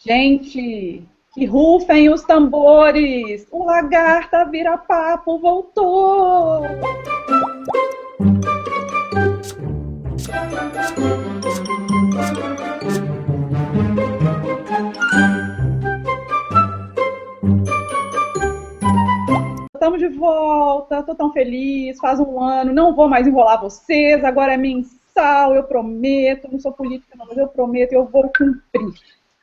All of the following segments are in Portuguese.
Gente, que rufem os tambores! O Lagarta Vira-Papo voltou! Estamos de volta, estou tão feliz, faz um ano, não vou mais enrolar vocês, agora é mensal, eu prometo, não sou política não, mas eu prometo, eu vou cumprir.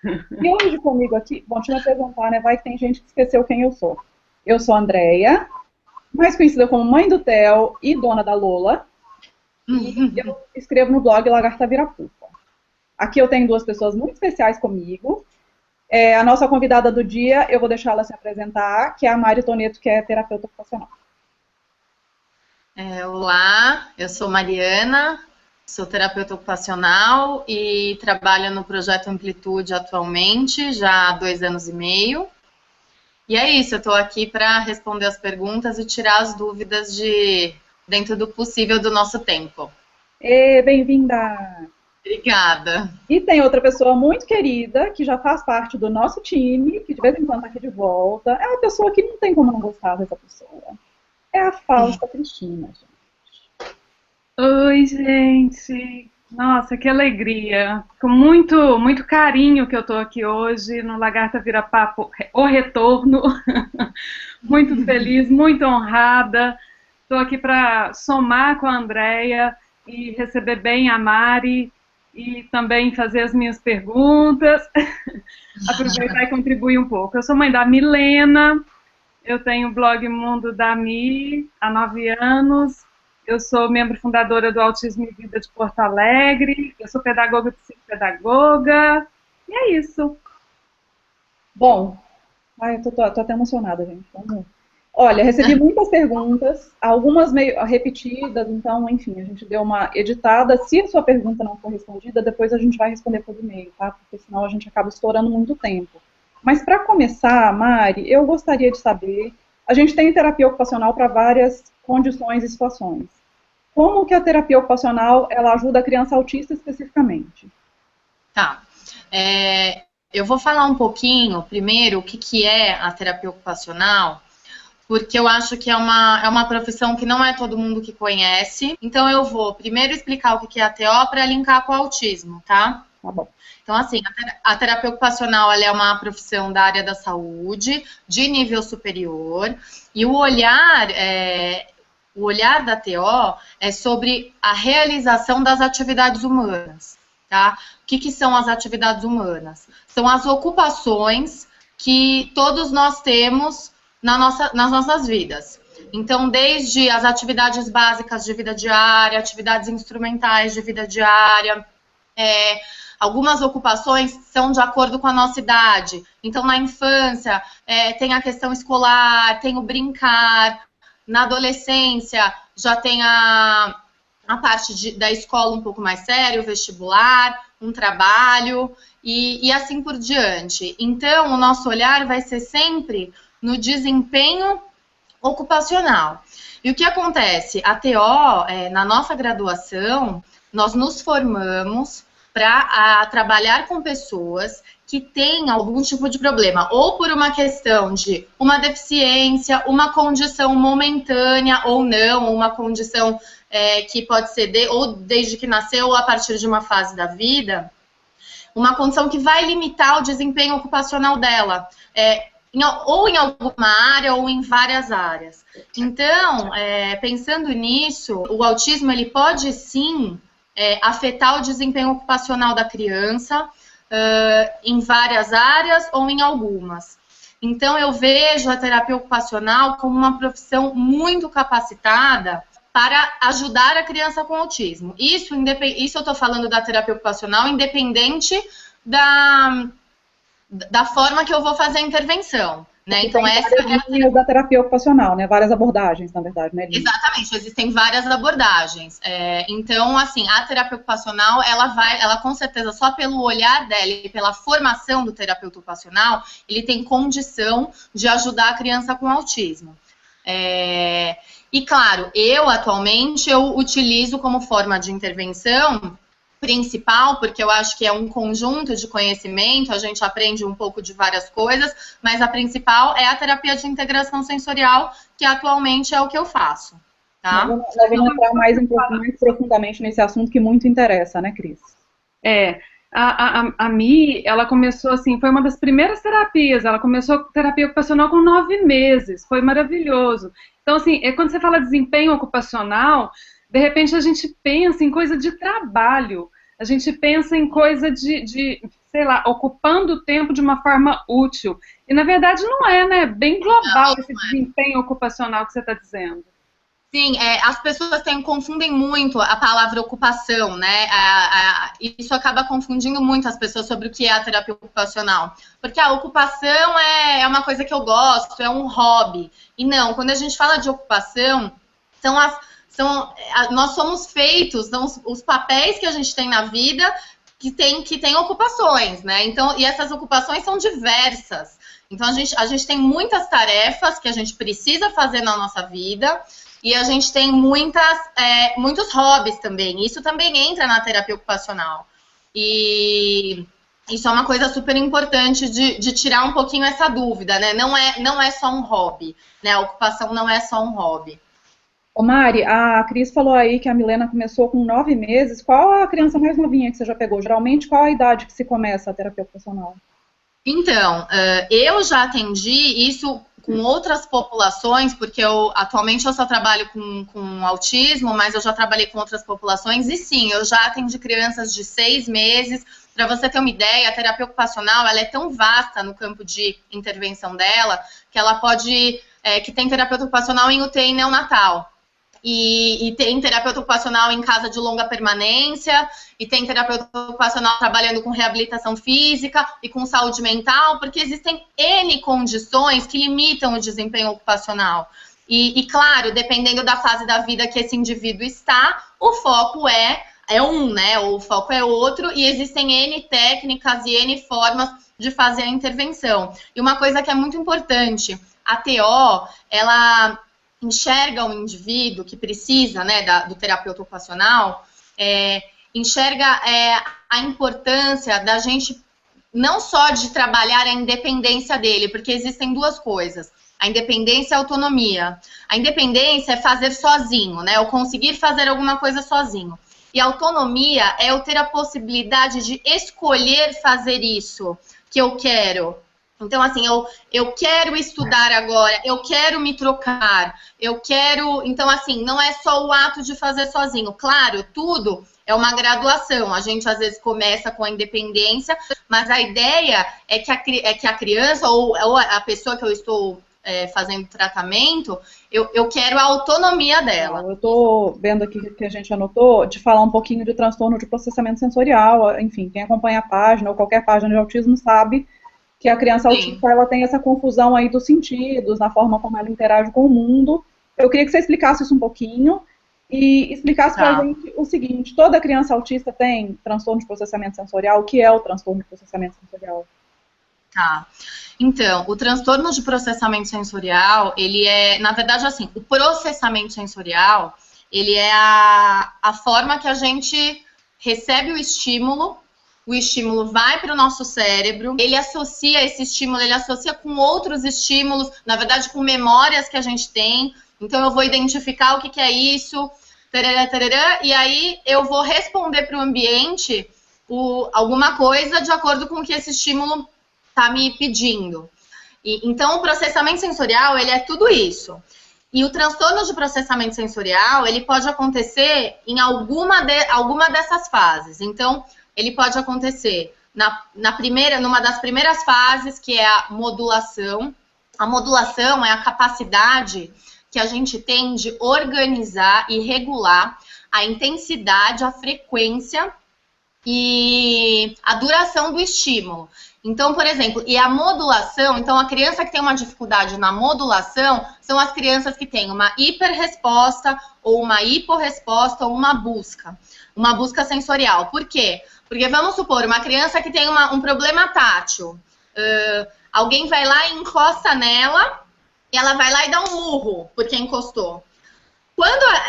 E hoje comigo aqui, bom, deixa eu me apresentar, né, vai que tem gente que esqueceu quem eu sou. Eu sou a Andréia, mais conhecida como mãe do Theo e dona da Lola, e eu escrevo no blog Lagarta Vira-Pupa. Aqui eu tenho duas pessoas muito especiais comigo. A nossa convidada do dia, eu vou deixar ela se apresentar, que é a Mari Toneto, que é terapeuta ocupacional. Olá, eu sou Mariana, sou terapeuta ocupacional e trabalho no projeto Amplitude atualmente, já há 2 anos e meio. E é isso, eu estou aqui para responder as perguntas e tirar as dúvidas dentro do possível do nosso tempo. Bem-vinda! Obrigada. E tem outra pessoa muito querida, que já faz parte do nosso time, que de vez em quando está aqui de volta. É uma pessoa que não tem como não gostar dessa pessoa. É a Fausta Cristina, gente. Oi, gente! Nossa, que alegria! Com muito carinho que eu estou aqui hoje no Lagarta Vira-Papo, o retorno. Muito feliz, muito honrada. Estou aqui para somar com a Andréia e receber bem a Mari e também fazer as minhas perguntas, aproveitar e contribuir um pouco. Eu sou mãe da Milena, eu tenho o blog Mundo da Mi há 9 anos, eu sou membro fundadora do Autismo e Vida de Porto Alegre, eu sou pedagoga e psicopedagoga, e é isso. Bom, eu tô até emocionada, gente. Vamos. Olha, recebi muitas perguntas, algumas meio repetidas, então, enfim, a gente deu uma editada. Se a sua pergunta não for respondida, depois a gente vai responder por e-mail, tá? Porque senão a gente acaba estourando muito tempo. Mas para começar, Mari, eu gostaria de saber, a gente tem terapia ocupacional para várias condições e situações. Como que a terapia ocupacional, ela ajuda a criança autista especificamente? Tá. Eu vou falar um pouquinho, primeiro, o que é a terapia ocupacional, porque eu acho que é uma profissão que não é todo mundo que conhece. Então, eu vou primeiro explicar o que é a TO para linkar com o autismo, tá? Tá bom. Então, assim, a terapia ocupacional ela é uma profissão da área da saúde, de nível superior, e o olhar da TO é sobre a realização das atividades humanas, tá? O que são as atividades humanas? São as ocupações que todos nós temos nas nossas vidas. Então, desde as atividades básicas de vida diária, atividades instrumentais de vida diária, algumas ocupações são de acordo com a nossa idade. Então, na infância, tem a questão escolar, tem o brincar. Na adolescência, já tem a parte da escola um pouco mais séria, o vestibular, um trabalho e assim por diante. Então, o nosso olhar vai ser sempre no desempenho ocupacional. E o que acontece? A TO, na nossa graduação, nós nos formamos para trabalhar com pessoas que têm algum tipo de problema, ou por uma questão de uma deficiência, uma condição momentânea ou não, uma condição que pode ser ou desde que nasceu ou a partir de uma fase da vida, uma condição que vai limitar o desempenho ocupacional dela, ou em alguma área ou em várias áreas. Então, pensando nisso, o autismo ele pode sim afetar o desempenho ocupacional da criança em várias áreas ou em algumas. Então, eu vejo a terapia ocupacional como uma profissão muito capacitada para ajudar a criança com autismo. Isso eu estou falando da terapia ocupacional, independente da forma que eu vou fazer a intervenção, né? Então, essa é a linhas da terapia ocupacional, né? Várias abordagens, na verdade, né? Exatamente, existem várias abordagens. Então, assim, a terapia ocupacional, ela com certeza, só pelo olhar dela e pela formação do terapeuta ocupacional, ele tem condição de ajudar a criança com autismo. E claro, atualmente, eu utilizo como forma de intervenção principal, porque eu acho que é um conjunto de conhecimento, a gente aprende um pouco de várias coisas, mas a principal é a terapia de integração sensorial, que atualmente é o que eu faço. Tá? Nós vamos entrar mais profundamente nesse assunto que muito interessa, né, Cris? A Mi, ela começou assim, foi uma das primeiras terapias, ela começou terapia ocupacional com 9 meses, foi maravilhoso. Então, assim, quando você fala desempenho ocupacional, de repente a gente pensa em coisa de trabalho, a gente pensa em coisa sei lá, ocupando o tempo de uma forma útil. E na verdade não é, né? Bem global esse desempenho ocupacional que você está dizendo. Sim, as pessoas confundem muito a palavra ocupação, né? Isso acaba confundindo muito as pessoas sobre o que é a terapia ocupacional. Porque a ocupação é uma coisa que eu gosto, é um hobby. E não, quando a gente fala de ocupação, nós somos feitos, são os papéis que a gente tem na vida que tem ocupações, né? Então, e essas ocupações são diversas. Então, a gente tem muitas tarefas que a gente precisa fazer na nossa vida e a gente tem muitos hobbies também. Isso também entra na terapia ocupacional. E isso é uma coisa super importante de tirar um pouquinho essa dúvida, né? Não é só um hobby, né? A ocupação não é só um hobby. Ô Mari, a Cris falou aí que a Milena começou com 9 meses. Qual a criança mais novinha que você já pegou? Geralmente, qual a idade que se começa a terapia ocupacional? Então, eu já atendi isso com outras populações, porque atualmente eu só trabalho com autismo, mas eu já trabalhei com outras populações, e sim, eu já atendi crianças de 6 meses. Para você ter uma ideia, a terapia ocupacional ela é tão vasta no campo de intervenção dela, que ela pode, que tem terapeuta ocupacional em UTI neonatal. E tem terapeuta ocupacional em casa de longa permanência, e tem terapeuta ocupacional trabalhando com reabilitação física e com saúde mental, porque existem N condições que limitam o desempenho ocupacional. E claro, dependendo da fase da vida que esse indivíduo está, o foco é um, né? O foco é outro, e existem N técnicas e N formas de fazer a intervenção. E uma coisa que é muito importante, a TO, ela enxerga um indivíduo que precisa, né, do terapeuta ocupacional, enxerga a importância da gente não só de trabalhar a independência dele, porque existem duas coisas, a independência e a autonomia. A independência é fazer sozinho, né, eu conseguir fazer alguma coisa sozinho. E a autonomia é eu ter a possibilidade de escolher fazer isso que eu quero. Então, assim, eu quero estudar agora, eu quero me trocar, eu quero... Então, assim, não é só o ato de fazer sozinho. Claro, tudo é uma graduação. A gente, às vezes, começa com a independência, mas a ideia é que a criança ou a pessoa que eu estou fazendo tratamento, eu quero a autonomia dela. Eu estou vendo aqui que a gente anotou de falar um pouquinho de transtorno de processamento sensorial. Enfim, quem acompanha a página ou qualquer página de autismo sabe que a criança autista ela tem essa confusão aí dos sentidos, na forma como ela interage com o mundo. Eu queria que você explicasse isso um pouquinho e explicasse para a gente o seguinte: toda criança autista tem transtorno de processamento sensorial? O que é o transtorno de processamento sensorial? Tá. Então, o transtorno de processamento sensorial, ele é, na verdade, assim, o processamento sensorial, ele é a forma que a gente recebe o estímulo vai para o nosso cérebro, ele associa esse estímulo, ele associa com outros estímulos, na verdade com memórias que a gente tem, então eu vou identificar o que é isso, tarará, tarará, e aí eu vou responder para o ambiente alguma coisa de acordo com o que esse estímulo está me pedindo. Então o processamento sensorial, ele é tudo isso. E o transtorno de processamento sensorial, ele pode acontecer em alguma dessas fases. Então, ele pode acontecer numa das primeiras fases, que é a modulação. A modulação é a capacidade que a gente tem de organizar e regular a intensidade, a frequência e a duração do estímulo. Então, por exemplo, e a modulação, então a criança que tem uma dificuldade na modulação são as crianças que têm uma hiperresposta ou uma hiporresposta ou uma busca sensorial. Por quê? Porque vamos supor, uma criança que tem um problema tátil, alguém vai lá e encosta nela, e ela vai lá e dá um murro, porque encostou.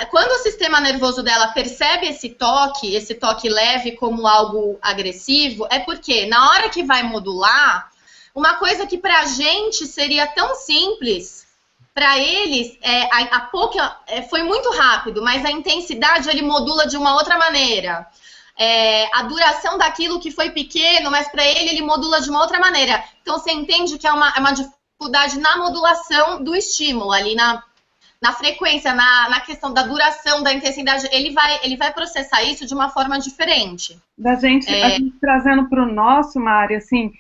Quando o sistema nervoso dela percebe esse toque leve como algo agressivo, é porque na hora que vai modular, uma coisa que pra gente seria tão simples, para eles foi muito rápido, mas a intensidade ele modula de uma outra maneira. A duração daquilo que foi pequeno, mas para ele modula de uma outra maneira. Então você entende que é uma dificuldade na modulação do estímulo, ali na frequência, na questão da duração, da intensidade, ele vai processar isso de uma forma diferente. A gente trazendo para o nosso, Mari, assim,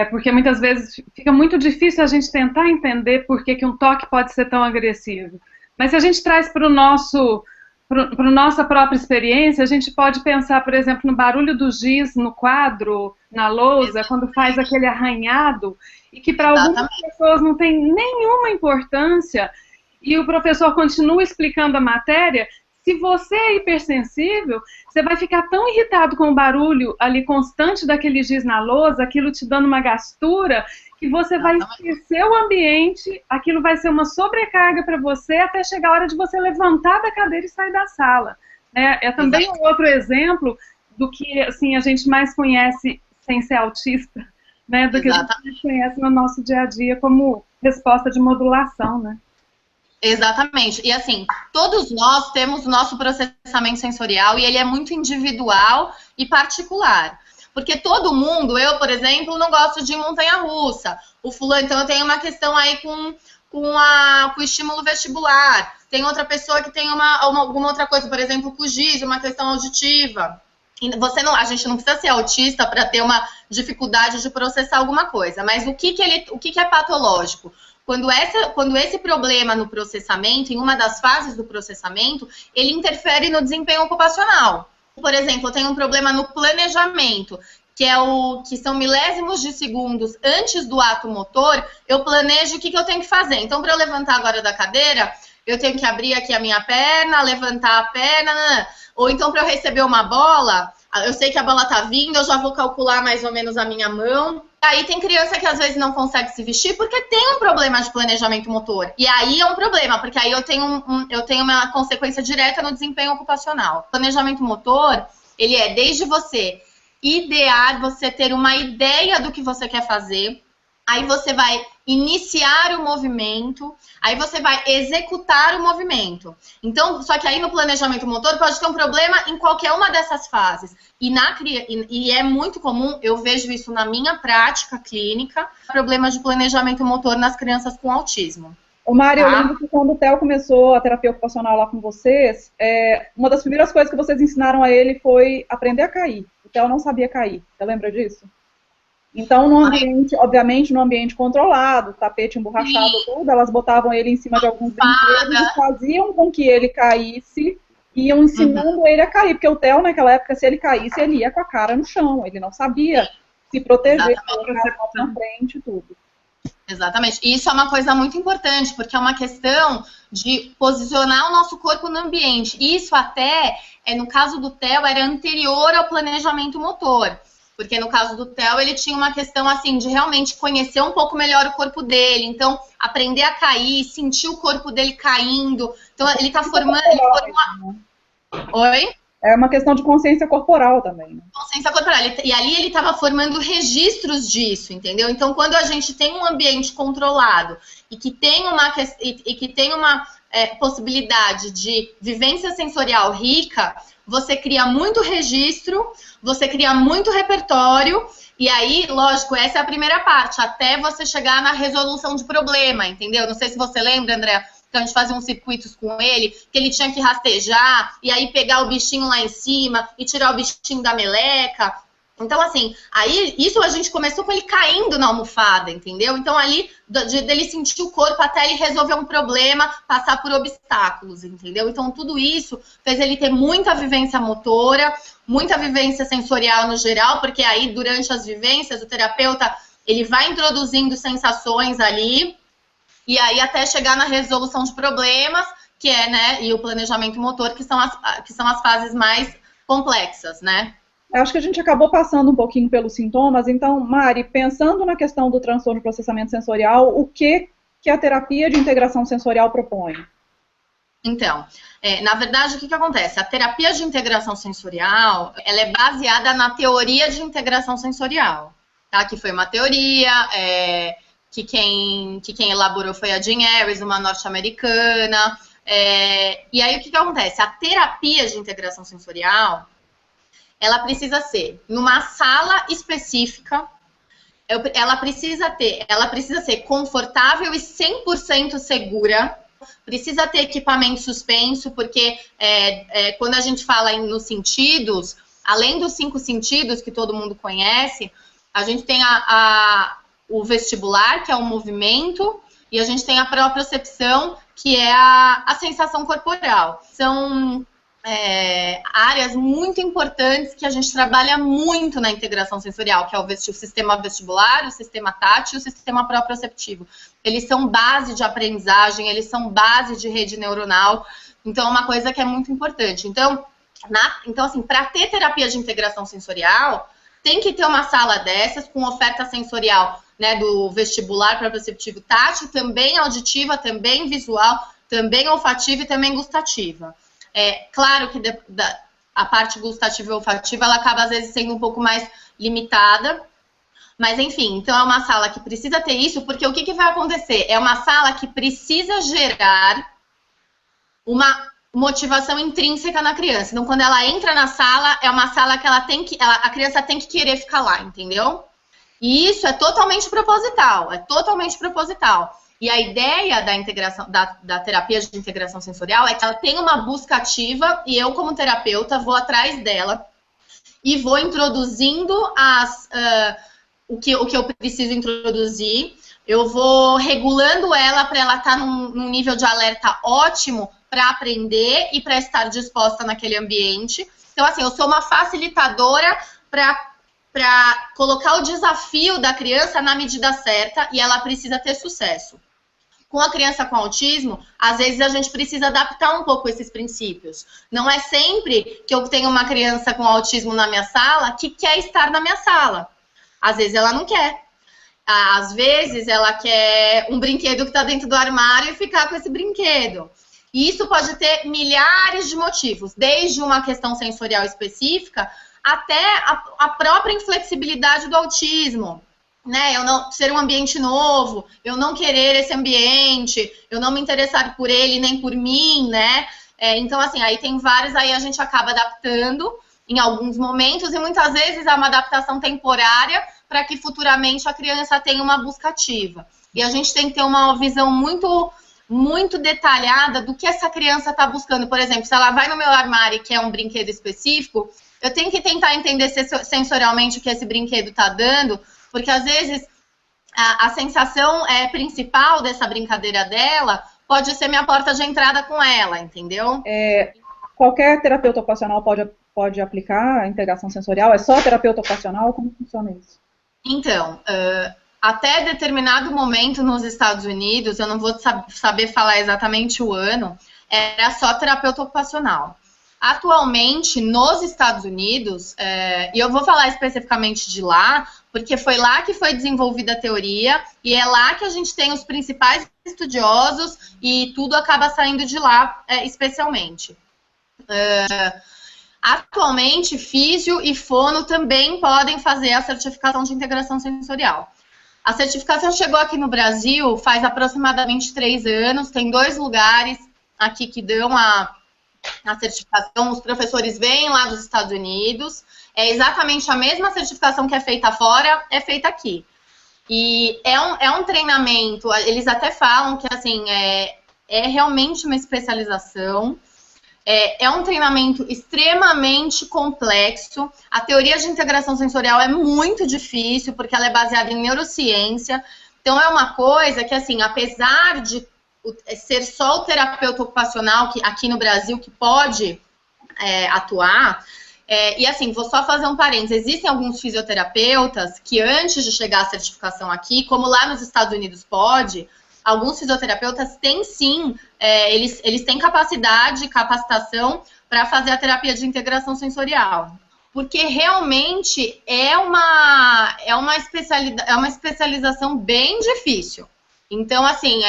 porque muitas vezes fica muito difícil a gente tentar entender por que um toque pode ser tão agressivo. Mas se a gente traz para nossa própria experiência, a gente pode pensar, por exemplo, no barulho do giz no quadro, na lousa, quando faz aquele arranhado, e que para algumas pessoas não tem nenhuma importância, e o professor continua explicando a matéria. Se você é hipersensível, você vai ficar tão irritado com o barulho ali constante daquele giz na lousa, aquilo te dando uma gastura, que você vai esquecer o ambiente, aquilo vai ser uma sobrecarga para você até chegar a hora de você levantar da cadeira e sair da sala. É também um outro exemplo do que assim, a gente mais conhece sem ser autista, né, do que a gente conhece no nosso dia a dia como resposta de modulação, né? Exatamente. E assim, todos nós temos o nosso processamento sensorial e ele é muito individual e particular. Porque todo mundo, eu, por exemplo, não gosto de montanha-russa. O fulano, então eu tenho uma questão aí com o estímulo vestibular. Tem outra pessoa que tem alguma outra coisa, por exemplo, com o giz, uma questão auditiva. A gente não precisa ser autista para ter uma dificuldade de processar alguma coisa. Mas o que é patológico? Quando esse problema no processamento, em uma das fases do processamento, ele interfere no desempenho ocupacional. Por exemplo, eu tenho um problema no planejamento, que são milésimos de segundos antes do ato motor, eu planejo o que eu tenho que fazer. Então, para eu levantar agora da cadeira, eu tenho que abrir aqui a minha perna, levantar a perna, ou então para eu receber uma bola, eu sei que a bola tá vindo, eu já vou calcular mais ou menos a minha mão. Aí tem criança que às vezes não consegue se vestir porque tem um problema de planejamento motor. E aí é um problema, porque aí eu tenho uma consequência direta no desempenho ocupacional. Planejamento motor, ele é desde você idear, você ter uma ideia do que você quer fazer, aí você vai iniciar o movimento, aí você vai executar o movimento. Então, só que aí no planejamento motor pode ter um problema em qualquer uma dessas fases. E é muito comum, eu vejo isso na minha prática clínica, problemas de planejamento motor nas crianças com autismo. Ô, Mari, eu lembro que quando o Theo começou a terapia ocupacional lá com vocês, uma das primeiras coisas que vocês ensinaram a ele foi aprender a cair. O Theo não sabia cair. Você lembra disso? Então, no ambiente, obviamente, no ambiente controlado, tapete emborrachado, tudo, elas botavam ele em cima de alguns brinquedos e faziam com que ele caísse, iam ensinando ele a cair, porque o Theo, naquela época, se ele caísse, ele ia com a cara no chão, ele não sabia se proteger, colocar na frente e tudo. Exatamente. E isso é uma coisa muito importante, porque é uma questão de posicionar o nosso corpo no ambiente. Isso até, no caso do Theo, era anterior ao planejamento motor. Porque no caso do Theo, ele tinha uma questão assim, de realmente conhecer um pouco melhor o corpo dele. Então, aprender a cair, sentir o corpo dele caindo. Então, ele está formando... Oi? É uma questão de consciência corporal também. Né? Consciência corporal. E ali ele estava formando registros disso, entendeu? Então, quando a gente tem um ambiente controlado e que tem uma possibilidade de vivência sensorial rica, você cria muito registro, você cria muito repertório, e aí, lógico, essa é a primeira parte, até você chegar na resolução de problema, entendeu? Não sei se você lembra, André, que a gente fazia uns circuitos com ele, que ele tinha que rastejar, e aí pegar o bichinho lá em cima, e tirar o bichinho da meleca. Então, assim, aí isso a gente começou com ele caindo na almofada, entendeu? Então, ali, dele sentir o corpo até ele resolver um problema, passar por obstáculos, entendeu? Então, tudo isso fez ele ter muita vivência motora, muita vivência sensorial no geral, porque aí, durante as vivências, o terapeuta, ele vai introduzindo sensações ali, e aí até chegar na resolução de problemas, que é, né, e o planejamento motor, que são as fases mais complexas, né? Acho que a gente acabou passando um pouquinho pelos sintomas. Então, Mari, pensando na questão do transtorno de processamento sensorial, o que a terapia de integração sensorial propõe? Então, na verdade, o que acontece? A terapia de integração sensorial, ela é baseada na teoria de integração sensorial, tá? Que foi uma teoria que quem elaborou foi a Jean Harris, uma norte-americana. E aí, o que acontece? A terapia de integração sensorial, ela precisa ser numa sala específica, ela precisa ser confortável e 100% segura. Precisa ter equipamento suspenso, porque quando a gente fala nos sentidos, além dos 5 sentidos que todo mundo conhece, a gente tem o vestibular, que é o movimento, e a gente tem a propriocepção, que é a sensação corporal. São áreas muito importantes que a gente trabalha muito na integração sensorial, que é o sistema vestibular, o sistema tátil e o sistema proprioceptivo. Eles são base de aprendizagem, eles são base de rede neuronal, então é uma coisa que é muito importante. Então assim, para ter terapia de integração sensorial, tem que ter uma sala dessas com oferta sensorial, né, do vestibular, proprioceptivo, tátil, também auditiva, também visual, também olfativa e também gustativa. Claro que a parte gustativa e olfativa, ela acaba às vezes sendo um pouco mais limitada, mas enfim, então é uma sala que precisa ter isso, porque o que vai acontecer? É uma sala que precisa gerar uma motivação intrínseca na criança. Então, quando ela entra na sala, é uma sala que a criança tem que querer ficar lá, entendeu? E isso é totalmente proposital, E a ideia da integração, da terapia de integração sensorial é que ela tem uma busca ativa e eu, como terapeuta, vou atrás dela e vou introduzindo o que eu preciso introduzir. Eu vou regulando ela para ela estar num nível de alerta ótimo para aprender e para estar disposta naquele ambiente. Então, assim, eu sou uma facilitadora para colocar o desafio da criança na medida certa e ela precisa ter sucesso. Com a criança com autismo, às vezes a gente precisa adaptar um pouco esses princípios. Não é sempre que eu tenho uma criança com autismo na minha sala que quer estar na minha sala. Às vezes ela não quer. Às vezes ela quer um brinquedo que está dentro do armário e ficar com esse brinquedo. E isso pode ter milhares de motivos, desde uma questão sensorial específica até a própria inflexibilidade do autismo. Né, eu não ser um ambiente novo, eu não querer esse ambiente, eu não me interessar por ele nem por mim, né? Então, assim, aí tem vários, aí a gente acaba adaptando em alguns momentos e muitas vezes é uma adaptação temporária para que futuramente a criança tenha uma busca ativa. E a gente tem que ter uma visão muito detalhada do que essa criança está buscando. Por exemplo, se ela vai no meu armário e quer um brinquedo específico, eu tenho que tentar entender sensorialmente o que esse brinquedo está dando, porque às vezes a sensação principal dessa brincadeira dela pode ser minha porta de entrada com ela, entendeu? Qualquer terapeuta ocupacional pode aplicar a integração sensorial? É só terapeuta ocupacional? Como funciona isso? Então, até determinado momento nos Estados Unidos, eu não vou saber falar exatamente o ano, era só terapeuta ocupacional. Atualmente, nos Estados Unidos, e eu vou falar especificamente de lá, porque foi lá que foi desenvolvida a teoria, e é lá que a gente tem os principais estudiosos, e tudo acaba saindo de lá, especialmente. Atualmente, físio e fono também podem fazer a certificação de integração sensorial. A certificação chegou aqui no Brasil faz aproximadamente 3 anos, tem 2 lugares aqui que dão a certificação, os professores vêm lá dos Estados Unidos, é exatamente a mesma certificação que é feita fora, é feita aqui. E é um treinamento, eles até falam que assim, é realmente uma especialização, é um treinamento extremamente complexo, a teoria de integração sensorial é muito difícil, porque ela é baseada em neurociência, então é uma coisa que assim, apesar de ser só o terapeuta ocupacional que, aqui no Brasil que pode atuar, e assim, vou só fazer um parênteses, existem alguns fisioterapeutas que antes de chegar à certificação aqui, como lá nos Estados Unidos pode, alguns fisioterapeutas têm sim, eles têm capacidade, capacitação para fazer a terapia de integração sensorial, porque realmente é uma especialização bem difícil. Então, assim,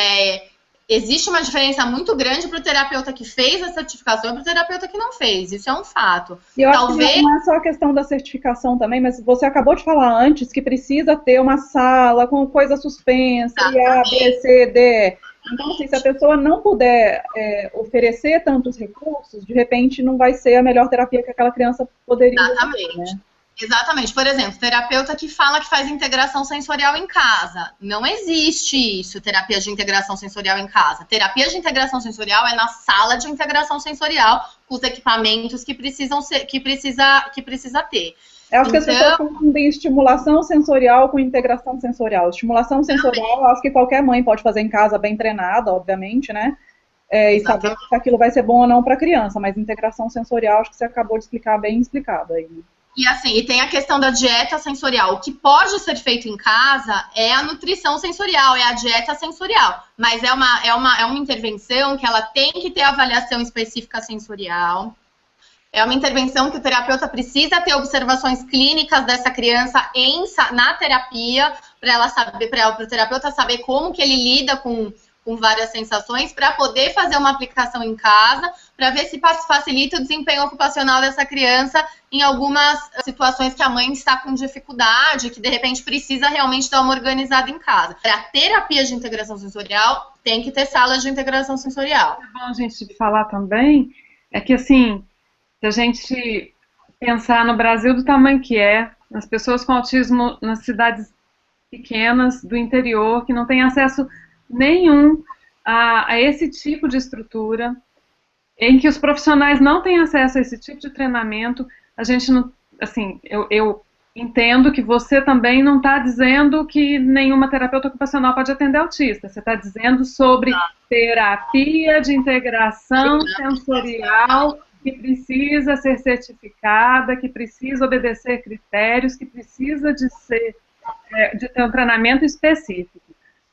existe uma diferença muito grande para o terapeuta que fez a certificação e para o terapeuta que não fez. Isso é um fato. E eu acho que não é só a questão da certificação também, mas você acabou de falar antes que precisa ter uma sala com coisa suspensa, e A, B, C, D. Então, assim, se a pessoa não puder oferecer tantos recursos, de repente não vai ser a melhor terapia que aquela criança poderia ter, né? Exatamente. Por exemplo, terapeuta que fala que faz integração sensorial em casa. Não existe isso, terapia de integração sensorial em casa. Terapia de integração sensorial é na sala de integração sensorial, com os equipamentos que precisa ter. Eu acho que as pessoas confundem estimulação sensorial com integração sensorial. Estimulação sensorial, eu acho que qualquer mãe pode fazer em casa, bem treinada, obviamente, né? E saber se aquilo vai ser bom ou não para a criança. Mas integração sensorial, acho que você acabou de explicar bem explicado aí. E assim, e tem a questão da dieta sensorial. O que pode ser feito em casa é a nutrição sensorial, é a dieta sensorial. Mas é uma intervenção que ela tem que ter avaliação específica sensorial. É uma intervenção que o terapeuta precisa ter observações clínicas dessa criança na terapia, para o terapeuta saber como que ele lida com várias sensações, para poder fazer uma aplicação em casa, para ver se facilita o desempenho ocupacional dessa criança em algumas situações que a mãe está com dificuldade, que de repente precisa realmente dar uma organizada em casa. Para terapia de integração sensorial, tem que ter sala de integração sensorial. É bom a gente falar também, é que assim, se a gente pensar no Brasil do tamanho que é, as pessoas com autismo nas cidades pequenas do interior, que não têm acesso nenhum a esse tipo de estrutura, em que os profissionais não têm acesso a esse tipo de treinamento, a gente não, assim, eu entendo que você também não está dizendo que nenhuma terapeuta ocupacional pode atender autista, você está dizendo sobre terapia de integração sensorial que precisa ser certificada, que precisa obedecer critérios, que precisa de ter um treinamento específico.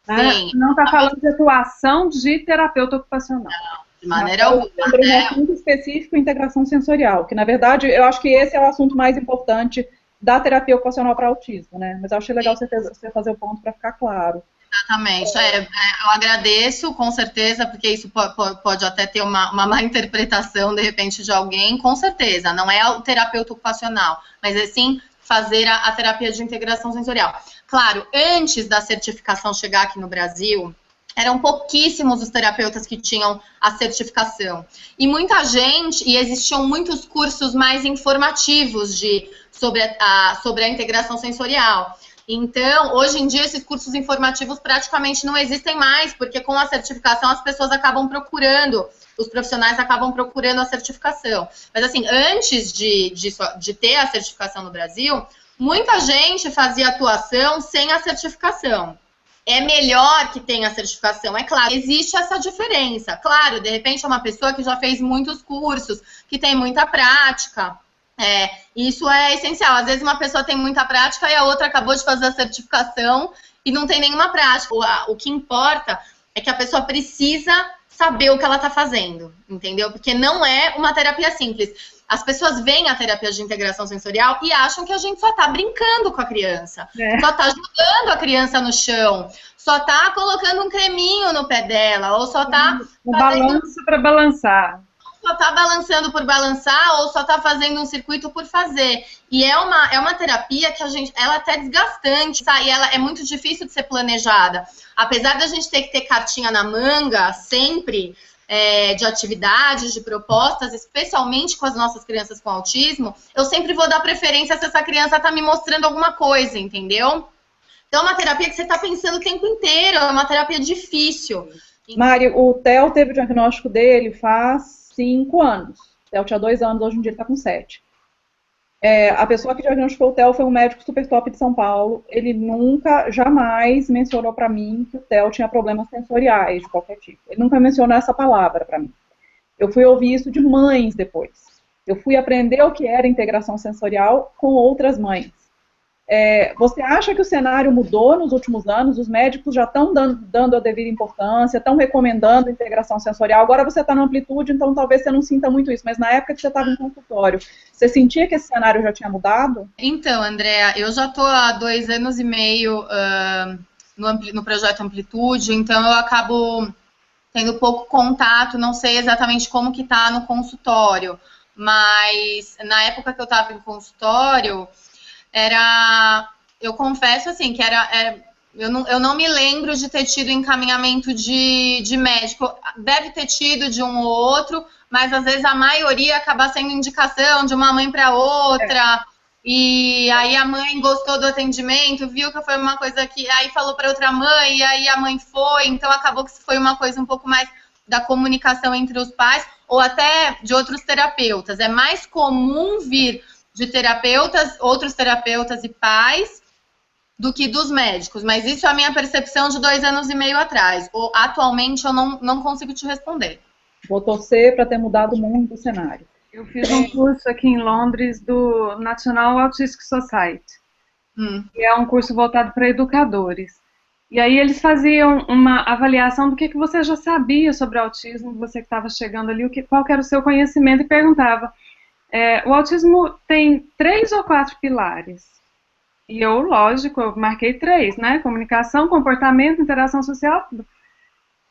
Sim. Não está falando de atuação de terapeuta ocupacional. Não, de maneira alguma. Sobre um assunto específico, integração sensorial, que na verdade eu acho que esse é o assunto mais importante da terapia ocupacional para autismo, né? Mas eu achei legal você fazer o ponto para ficar claro. Exatamente. Eu agradeço, com certeza, porque isso pode até ter uma má interpretação, de repente, de alguém, com certeza. Não é o terapeuta ocupacional, mas é sim fazer a terapia de integração sensorial. Claro, antes da certificação chegar aqui no Brasil, eram pouquíssimos os terapeutas que tinham a certificação. E muita gente, e existiam muitos cursos mais informativos sobre a integração sensorial. Então, hoje em dia, esses cursos informativos praticamente não existem mais, porque com a certificação as pessoas acabam procurando, os profissionais acabam procurando a certificação. Mas assim, antes de ter a certificação no Brasil, muita gente fazia atuação sem a certificação. É melhor que tenha a certificação, é claro, existe essa diferença. Claro, de repente é uma pessoa que já fez muitos cursos, que tem muita prática. Isso é essencial. Às vezes uma pessoa tem muita prática e a outra acabou de fazer a certificação e não tem nenhuma prática. O que importa é que a pessoa precisa saber o que ela está fazendo, entendeu? Porque não é uma terapia simples. As pessoas veem a terapia de integração sensorial e acham que a gente só está brincando com a criança, só está jogando a criança no chão, só está colocando um creminho no pé dela, ou só está balanço para balançar. Só tá balançando por balançar ou só tá fazendo um circuito por fazer. E é uma terapia que ela é até desgastante, tá? E ela é muito difícil de ser planejada. Apesar da gente ter que ter cartinha na manga sempre, de atividades, de propostas, especialmente com as nossas crianças com autismo, eu sempre vou dar preferência se essa criança tá me mostrando alguma coisa, entendeu? Então é uma terapia que você tá pensando o tempo inteiro, é uma terapia difícil. Mari, o Theo teve o diagnóstico dele faz 5 anos. O Theo tinha 2 anos, hoje em dia ele está com 7. A pessoa que diagnosticou o Theo foi um médico super top de São Paulo. Ele nunca, jamais mencionou para mim que o Theo tinha problemas sensoriais de qualquer tipo. Ele nunca mencionou essa palavra para mim. Eu fui ouvir isso de mães depois. Eu fui aprender o que era integração sensorial com outras mães. Você acha que o cenário mudou nos últimos anos? Os médicos já estão dando a devida importância, estão recomendando integração sensorial. Agora você está na amplitude, então talvez você não sinta muito isso. Mas na época que você estava em consultório, você sentia que esse cenário já tinha mudado? Então, Andréa, eu já estou há 2 anos e meio no projeto Amplitude, então eu acabo tendo pouco contato, não sei exatamente como que tá no consultório, mas na época que eu estava em consultório, eu confesso assim, que eu não me lembro de ter tido encaminhamento de médico. Deve ter tido de um ou outro, mas às vezes a maioria acaba sendo indicação de uma mãe para outra. E aí a mãe gostou do atendimento, viu que foi uma coisa que... Aí falou para outra mãe, e aí a mãe foi. Então acabou que foi uma coisa um pouco mais da comunicação entre os pais, ou até de outros terapeutas. É mais comum vir de terapeutas, outros terapeutas e pais, do que dos médicos, mas isso é a minha percepção de 2 anos e meio atrás. Atualmente eu não consigo te responder. Vou torcer para ter mudado muito o cenário. Eu fiz um curso aqui em Londres do National Autistic Society, que é um curso voltado para educadores. E aí eles faziam uma avaliação do que você já sabia sobre autismo, você que estava chegando ali, qual que era o seu conhecimento, e perguntava, o autismo tem 3 ou 4 pilares? E eu, lógico, eu marquei 3, né? Comunicação, comportamento, interação social.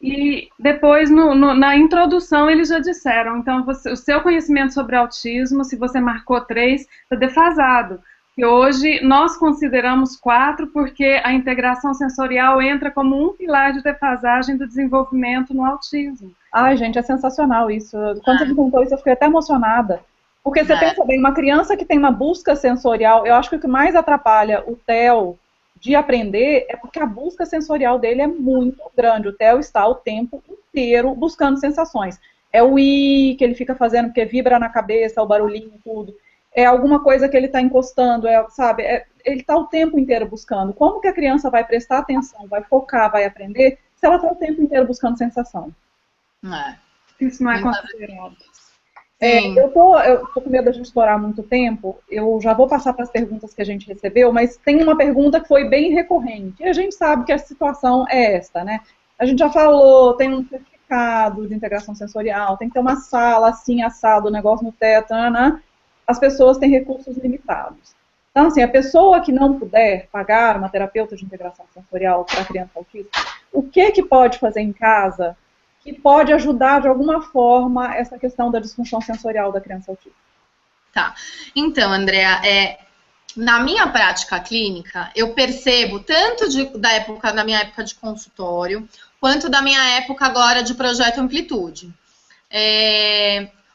E depois, na introdução, eles já disseram, então, o seu conhecimento sobre autismo, se você marcou 3, está defasado. E hoje, nós consideramos 4, porque a integração sensorial entra como um pilar de defasagem do desenvolvimento no autismo. Ai, gente, é sensacional isso. Quando você me contou isso, eu fiquei até emocionada. Porque você pensa bem, uma criança que tem uma busca sensorial, eu acho que o que mais atrapalha o Theo de aprender é porque a busca sensorial dele é muito grande. O Theo está o tempo inteiro buscando sensações. É o i que ele fica fazendo porque vibra na cabeça, o barulhinho, tudo. É alguma coisa que ele está encostando, sabe? Ele está o tempo inteiro buscando. Como que a criança vai prestar atenção, vai focar, vai aprender, se ela está o tempo inteiro buscando sensação? Isso não é considerado. Eu tô com medo da gente explorar muito tempo, eu já vou passar para as perguntas que a gente recebeu, mas tem uma pergunta que foi bem recorrente, e a gente sabe que a situação é esta, né? A gente já falou, tem um certificado de integração sensorial, tem que ter uma sala assim, assado, o negócio no teto, né? As pessoas têm recursos limitados. Então, assim, a pessoa que não puder pagar uma terapeuta de integração sensorial para criança autista, o que pode fazer em casa que pode ajudar de alguma forma essa questão da disfunção sensorial da criança autista? Tá. Então, Andrea, na minha prática clínica, eu percebo tanto da minha época de consultório, quanto da minha época agora de projeto Amplitude.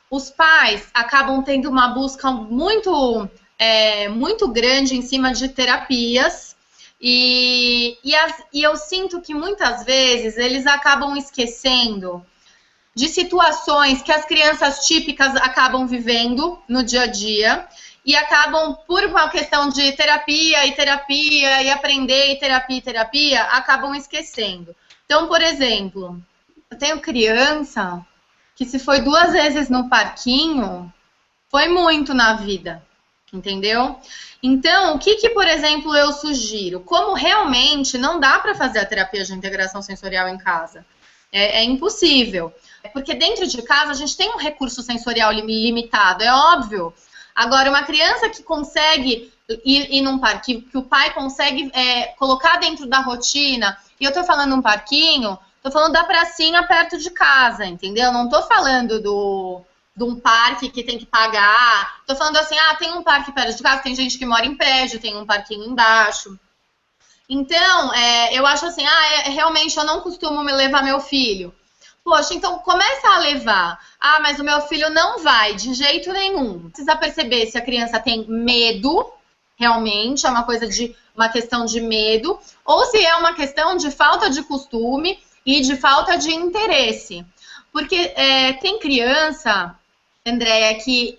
Os pais acabam tendo uma busca muito grande em cima de terapias, e eu sinto que muitas vezes eles acabam esquecendo de situações que as crianças típicas acabam vivendo no dia a dia e acabam, por uma questão de terapia e aprender e terapia, acabam esquecendo. Então, por exemplo, eu tenho criança que se foi 2 vezes no parquinho, foi muito na vida. Entendeu? Então, o que, por exemplo, eu sugiro? Como realmente não dá para fazer a terapia de integração sensorial em casa. É impossível. Porque dentro de casa a gente tem um recurso sensorial limitado, é óbvio. Agora, uma criança que consegue ir num parque, que o pai consegue colocar dentro da rotina, e eu tô falando um parquinho, tô falando da pracinha perto de casa, entendeu? Não tô falando de um parque que tem que pagar. Tô falando assim, tem um parque perto de casa, tem gente que mora em prédio, tem um parquinho embaixo. Então, eu acho assim, realmente eu não costumo me levar meu filho. Poxa, então começa a levar. Mas o meu filho não vai, de jeito nenhum. Precisa perceber se a criança tem medo, realmente, é uma questão de medo, ou se é uma questão de falta de costume e de falta de interesse. Porque tem criança, Andréia, que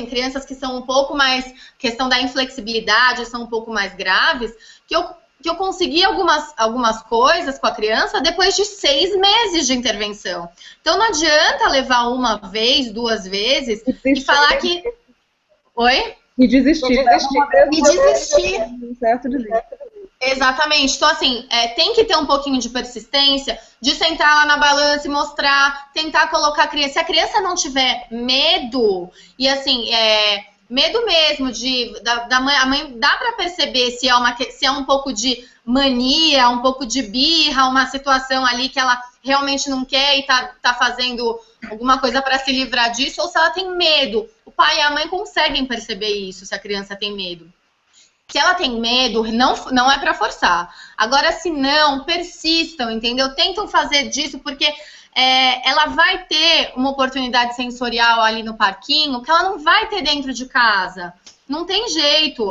crianças que são um pouco mais, questão da inflexibilidade, são um pouco mais graves, que eu consegui algumas coisas com a criança depois de 6 meses de intervenção. Então não adianta levar 1 vez, 2 vezes e falar que... Oi? E desistir. E desistir. Certo, desistir. Exatamente. Então, assim, tem que ter um pouquinho de persistência, de sentar lá na balança e mostrar, tentar colocar a criança. Se a criança não tiver medo, e assim, medo mesmo da mãe, a mãe dá para perceber se é um pouco de mania, um pouco de birra, uma situação ali que ela realmente não quer e tá fazendo alguma coisa para se livrar disso, ou se ela tem medo. O pai e a mãe conseguem perceber isso, se a criança tem medo. Se ela tem medo, não é para forçar. Agora, se não, persistam, entendeu? Tentam fazer disso, porque ela vai ter uma oportunidade sensorial ali no parquinho que ela não vai ter dentro de casa. Não tem jeito.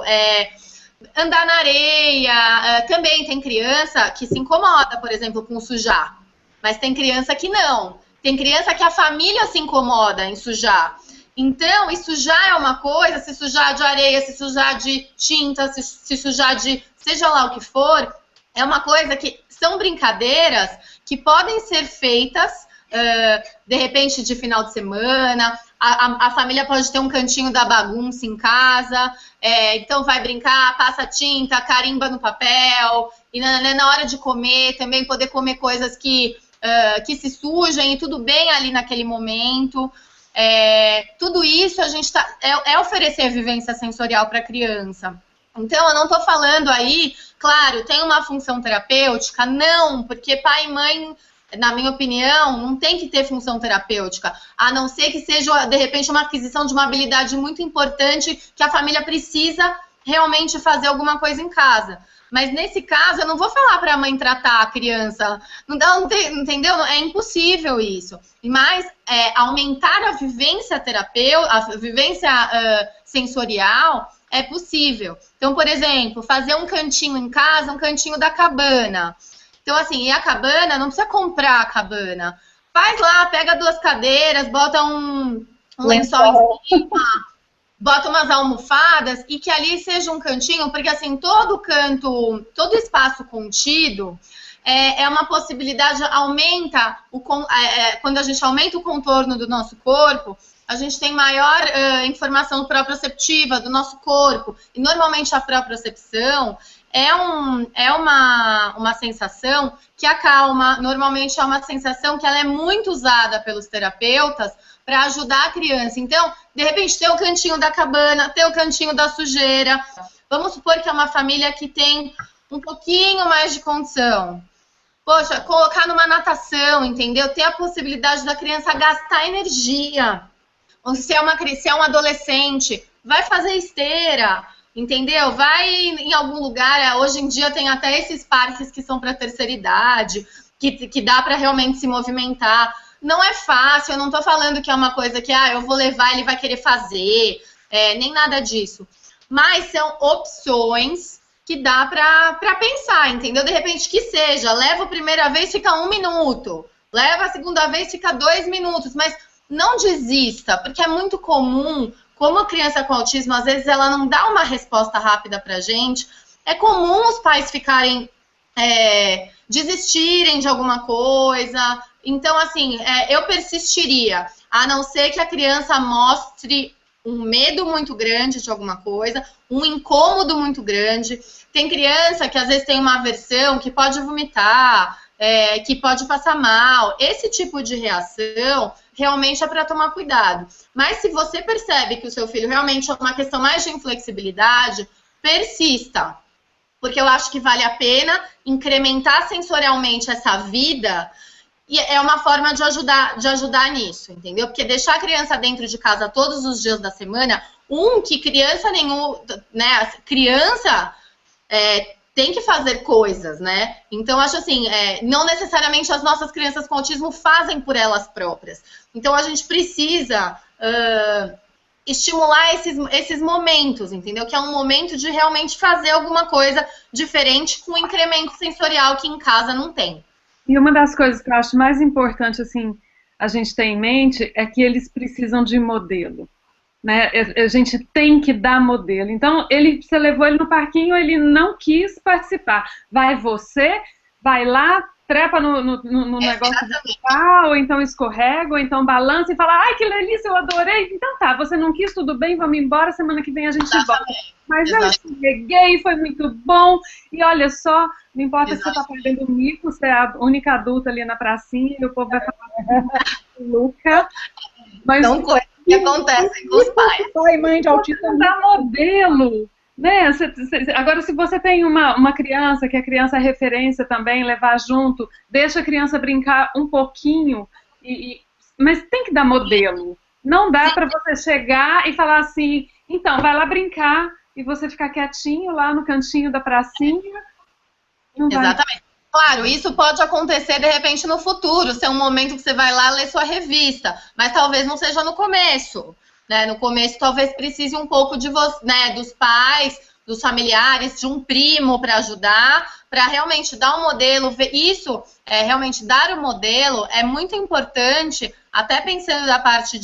Andar na areia, também tem criança que se incomoda, por exemplo, com sujar. Mas tem criança que não. Tem criança que a família se incomoda em sujar. Então, e sujar é uma coisa, se sujar de areia, se sujar de tinta, se sujar de seja lá o que for, é uma coisa que são brincadeiras que podem ser feitas, de repente, de final de semana. A família pode ter um cantinho da bagunça em casa, então vai brincar, passa tinta, carimba no papel, e na hora de comer também poder comer coisas que se sujem e tudo bem ali naquele momento. Tudo isso a gente oferecer vivência sensorial para a criança. Então, eu não estou falando aí, claro, tem uma função terapêutica? Não, porque pai e mãe, na minha opinião, não tem que ter função terapêutica, a não ser que seja, de repente, uma aquisição de uma habilidade muito importante que a família precisa realmente fazer alguma coisa em casa. Mas nesse caso, eu não vou falar para a mãe tratar a criança, entendeu? É impossível isso. Mas aumentar a vivência terapêutica, a vivência sensorial, é possível. Então, por exemplo, fazer um cantinho em casa, um cantinho da cabana. Então, assim, e a cabana, não precisa comprar a cabana. Faz lá, pega 2 cadeiras, bota um lençol em cima, bota umas almofadas e que ali seja um cantinho, porque assim, todo espaço contido é uma possibilidade, aumenta, quando a gente aumenta o contorno do nosso corpo, a gente tem maior informação proprioceptiva do nosso corpo, e normalmente a propriocepção é uma sensação que acalma, normalmente é uma sensação que ela é muito usada pelos terapeutas para ajudar a criança. Então, de repente, ter o cantinho da cabana, ter o cantinho da sujeira. Vamos supor que é uma família que tem um pouquinho mais de condição. Poxa, colocar numa natação, entendeu? Ter a possibilidade da criança gastar energia. Ou se é um adolescente, vai fazer esteira, entendeu? Vai em algum lugar, hoje em dia tem até esses parques que são para terceira idade, que dá para realmente se movimentar. Não é fácil, eu não estou falando que é uma coisa que eu vou levar, ele vai querer fazer, nem nada disso. Mas são opções que dá para pensar, entendeu? De repente que seja, leva a primeira vez, fica 1 minuto, leva a segunda vez, fica 2 minutos, mas não desista, porque é muito comum, como a criança com autismo, às vezes ela não dá uma resposta rápida pra gente, é comum os pais ficarem, desistirem de alguma coisa. Então, assim, eu persistiria, a não ser que a criança mostre um medo muito grande de alguma coisa, um incômodo muito grande. Tem criança que às vezes tem uma aversão, que pode vomitar, que pode passar mal. Esse tipo de reação realmente é para tomar cuidado. Mas se você percebe que o seu filho realmente é uma questão mais de inflexibilidade, persista. Porque eu acho que vale a pena incrementar sensorialmente essa vida. E é uma forma de ajudar nisso, entendeu? Porque deixar a criança dentro de casa todos os dias da semana, que criança nenhuma, né? Criança tem que fazer coisas, né? Então, acho assim, não necessariamente as nossas crianças com autismo fazem por elas próprias. Então, a gente precisa estimular esses momentos, entendeu? Que é um momento de realmente fazer alguma coisa diferente com o incremento sensorial que em casa não tem. E uma das coisas que eu acho mais importante, assim, a gente ter em mente é que eles precisam de modelo, né? A gente tem que dar modelo. Então, você levou ele no parquinho, ele não quis participar. Vai lá, trepa no negócio do ou então escorrega, ou então balança e fala, ai, que delícia, eu adorei. Então tá, você não quis, tudo bem, vamos embora, semana que vem a gente volta. Mas eu escorreguei, foi muito bom, e olha só, não importa se você tá perdendo o mico, você é a única adulta ali na pracinha, e o povo vai falar, Luca. Mas não coisa que acontece com os pais. Pai e mãe de autista não dá modelo. Né? Agora, se você tem uma criança, que a criança é referência também, levar junto, deixa a criança brincar um pouquinho, mas tem que dar modelo. Não dá para você chegar e falar assim, então, vai lá brincar, e você ficar quietinho lá no cantinho da pracinha. Exatamente. Claro, isso pode acontecer de repente no futuro, ser um momento que você vai lá ler sua revista, mas talvez não seja no começo. Né? No começo talvez precise um pouco de você, né, dos pais, dos familiares, de um primo para ajudar, para realmente dar um modelo. Isso, realmente dar o modelo é muito importante, até pensando da parte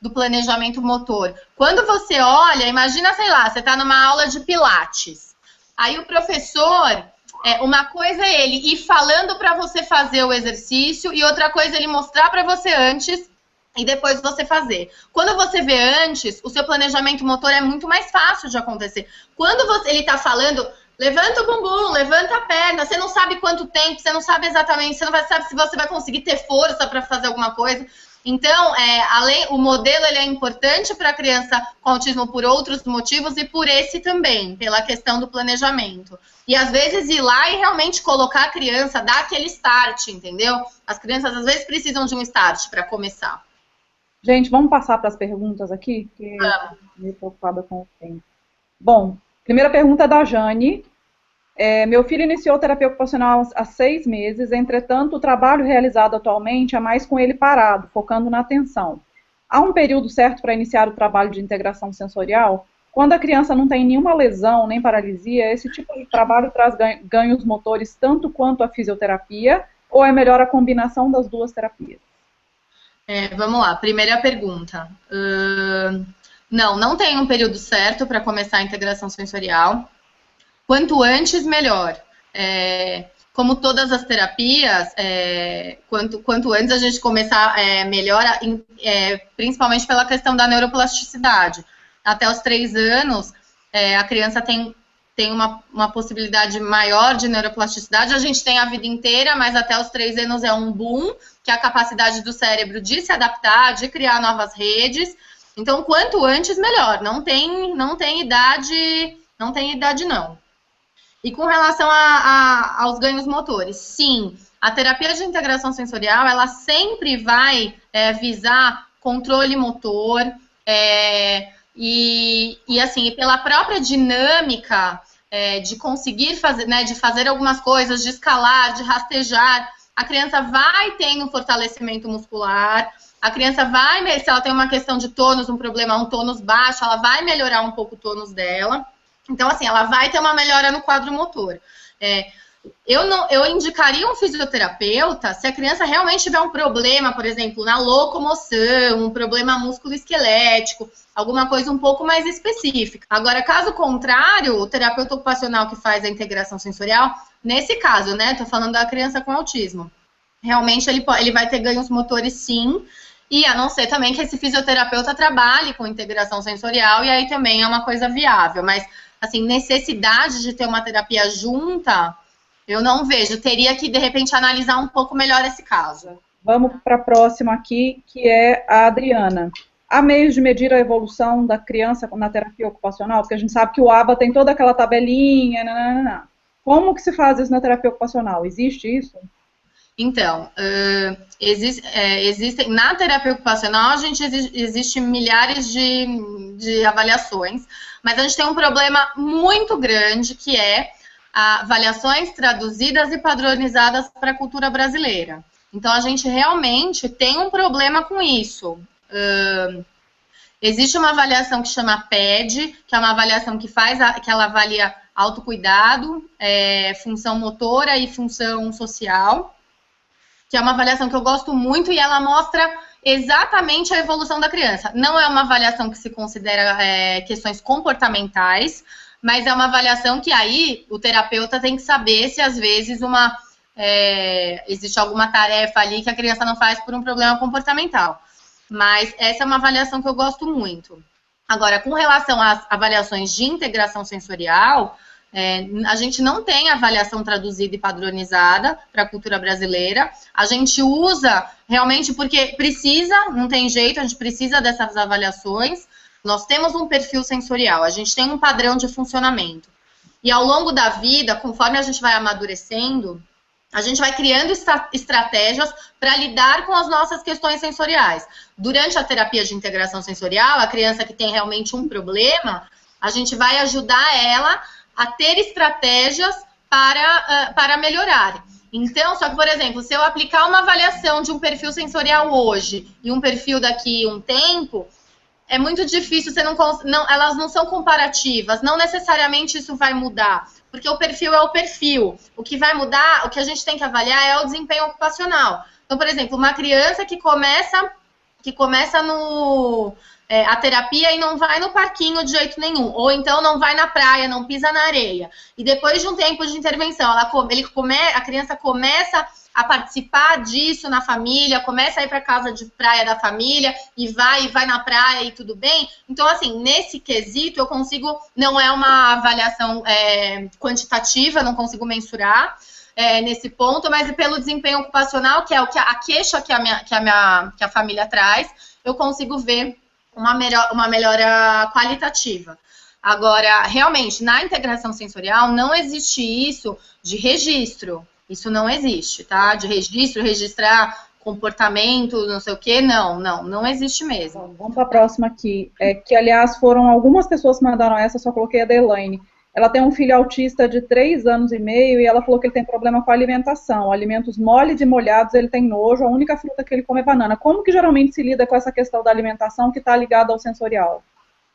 do planejamento motor. Quando você olha, imagina, sei lá, você está numa aula de pilates, aí o professor... uma coisa é ele ir falando para você fazer o exercício e outra coisa é ele mostrar para você antes e depois você fazer. Quando você vê antes, o seu planejamento motor é muito mais fácil de acontecer. Quando ele está falando, levanta o bumbum, levanta a perna, você não sabe quanto tempo, você não sabe exatamente, você não sabe se você vai conseguir ter força para fazer alguma coisa. Então, o modelo ele é importante para a criança com autismo por outros motivos e por esse também, pela questão do planejamento. E às vezes ir lá e realmente colocar a criança, dar aquele start, entendeu? As crianças às vezes precisam de um start para começar. Gente, vamos passar para as perguntas aqui, porque eu estou meio preocupada com o tempo. Bom, primeira pergunta é da Jane. Meu filho iniciou terapia ocupacional há 6 meses, entretanto, o trabalho realizado atualmente é mais com ele parado, focando na atenção. Há um período certo para iniciar o trabalho de integração sensorial? Quando a criança não tem nenhuma lesão, nem paralisia, esse tipo de trabalho traz ganhos motores tanto quanto a fisioterapia, ou é melhor a combinação das duas terapias? Vamos lá, primeira pergunta. Não tem um período certo para começar a integração sensorial. Quanto antes, melhor. Como todas as terapias, quanto antes a gente começar, melhor, principalmente pela questão da neuroplasticidade. Até os 3 anos, a criança tem uma possibilidade maior de neuroplasticidade. A gente tem a vida inteira, mas até os 3 anos é um boom, que é a capacidade do cérebro de se adaptar, de criar novas redes. Então, quanto antes, melhor. Não tem idade, não. E com relação aos ganhos motores, sim, a terapia de integração sensorial, ela sempre vai visar controle motor, e assim, pela própria dinâmica de conseguir fazer, né, de fazer algumas coisas, de escalar, de rastejar, a criança vai tendo um fortalecimento muscular, a criança vai, se ela tem uma questão de tônus, um problema, um tônus baixo, ela vai melhorar um pouco o tônus dela. Então, assim, ela vai ter uma melhora no quadro motor. Eu indicaria um fisioterapeuta se a criança realmente tiver um problema, por exemplo, na locomoção, um problema músculo-esquelético, alguma coisa um pouco mais específica. Agora, caso contrário, o terapeuta ocupacional que faz a integração sensorial, nesse caso, né, tô falando da criança com autismo, realmente ele vai ter ganhos motores sim, e a não ser também que esse fisioterapeuta trabalhe com integração sensorial, e aí também é uma coisa viável, mas assim, necessidade de ter uma terapia junta, eu não vejo. Teria que, de repente, analisar um pouco melhor esse caso. Vamos para a próxima aqui, que é a Adriana. Há meios de medir a evolução da criança na terapia ocupacional? Porque a gente sabe que o ABA tem toda aquela tabelinha. Nananana. Como que se faz isso na terapia ocupacional? Existe isso? Então, existem, na terapia ocupacional, existe milhares de avaliações, mas a gente tem um problema muito grande, que é avaliações traduzidas e padronizadas para a cultura brasileira. Então, a gente realmente tem um problema com isso. Existe uma avaliação que chama PED, que é uma avaliação que ela avalia autocuidado, função motora e função social, que é uma avaliação que eu gosto muito e ela mostra exatamente a evolução da criança. Não é uma avaliação que se considera questões comportamentais, mas é uma avaliação que aí o terapeuta tem que saber se às vezes existe alguma tarefa ali que a criança não faz por um problema comportamental. Mas essa é uma avaliação que eu gosto muito. Agora, com relação às avaliações de integração sensorial, a gente não tem avaliação traduzida e padronizada para a cultura brasileira. A gente usa realmente porque precisa, não tem jeito, a gente precisa dessas avaliações. Nós temos um perfil sensorial, a gente tem um padrão de funcionamento. E ao longo da vida, conforme a gente vai amadurecendo, a gente vai criando estratégias para lidar com as nossas questões sensoriais. Durante a terapia de integração sensorial, a criança que tem realmente um problema, a gente vai ajudar ela a ter estratégias para melhorar. Então, só que, por exemplo, se eu aplicar uma avaliação de um perfil sensorial hoje e um perfil daqui um tempo, é muito difícil, elas não são comparativas, não necessariamente isso vai mudar, porque o perfil é o perfil. O que vai mudar, o que a gente tem que avaliar é o desempenho ocupacional. Então, por exemplo, uma criança que começa a terapia e não vai no parquinho de jeito nenhum, ou então não vai na praia, não pisa na areia. E depois de um tempo de intervenção, a criança começa a participar disso na família, começa a ir para casa de praia da família e vai na praia e tudo bem. Então, assim, nesse quesito eu consigo, não é uma avaliação quantitativa, não consigo mensurar nesse ponto, mas pelo desempenho ocupacional, que é a queixa que a família traz, eu consigo ver uma melhora qualitativa. Agora, realmente, na integração sensorial não existe isso de registro. Isso não existe, tá? De registrar comportamento, não sei o quê, não existe mesmo. Bom, vamos para a próxima aqui, que aliás foram algumas pessoas que mandaram essa, só coloquei a da Elaine. Ela tem um filho autista de 3 anos e meio e ela falou que ele tem problema com a alimentação. Alimentos moles e molhados ele tem nojo, a única fruta que ele come é banana. Como que geralmente se lida com essa questão da alimentação que está ligada ao sensorial?